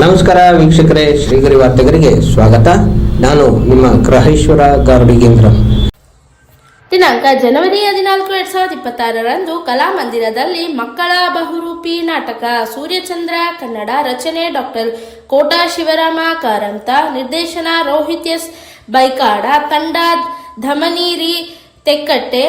ನಮಸ್ಕಾರ ವೀಕ್ಷಕರೇ, ಶ್ರೀಗರಿ ವಾರ್ತೆಗರಿಗೆ ಸ್ವಾಗತ. ನಾನು ನಿಮ್ಮ ಗ್ರಹೇಶ್ವರ ಗಾರ್ಡಿಗೇಂದ್ರ. ದಿನಾಂಕ ಜನವರಿ 14, 2026ರಂದು ಕಲಾಮಂದಿರದಲ್ಲಿ ಮಕ್ಕಳ ಬಹುರೂಪಿ ನಾಟಕ ಸೂರ್ಯಚಂದ್ರ ಕನ್ನಡ, ರಚನೆ ಡಾಕ್ಟರ್ ಕೋಟಾ ಶಿವರಾಮ ಕಾರಂತ, ನಿರ್ದೇಶನ ರೋಹಿತ್ ಎಸ್ ಬೈಕಾಡ, ತಂಡ ಧಮನೀರಿ ತೆಕ್ಕಟ್ಟೆ.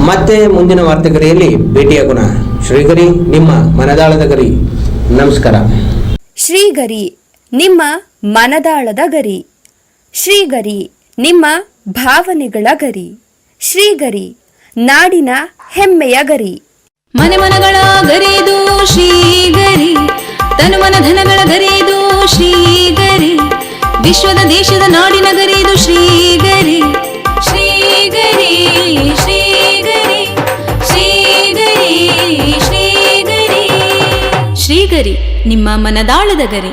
ಮತ್ತೆ ಮುಂದಿನ ವಾರ್ತೆಗರಿಯಲ್ಲಿ ಭೇಟಿಯಾಗೋಣ. ಶ್ರೀಗರಿ, ನಿಮ್ಮ ಮನದಾಳದ ಗರಿ. ನಮಸ್ಕಾರ. ಶ್ರೀಗರಿ, ನಿಮ್ಮ ಮನದಾಳದ ಗರಿ. ಶ್ರೀಗರಿ, ನಿಮ್ಮ ಭಾವನೆಗಳ ಗರಿ. ಶ್ರೀಗರಿ, ನಾಡಿನ ಹೆಮ್ಮೆಯ ಗರಿ. ಮನೆ ಮನಗಳ ಗರಿದು ಶ್ರೀಗರಿ, ತನು ಮನ ಧನಗಳ ಗರಿದು ಶ್ರೀಗರಿ, ವಿಶ್ವದ ದೇಶದ ನಾಡಿನ ಗರಿದು ಶ್ರೀಗರಿ. ಶ್ರೀಗರಿ ಶ್ರೀಗರಿ ಶ್ರೀಗರಿ ಶ್ರೀಗರಿ ಶ್ರೀಗರಿ, ನಿಮ್ಮ ಮನದಾಳದ ಗರಿ.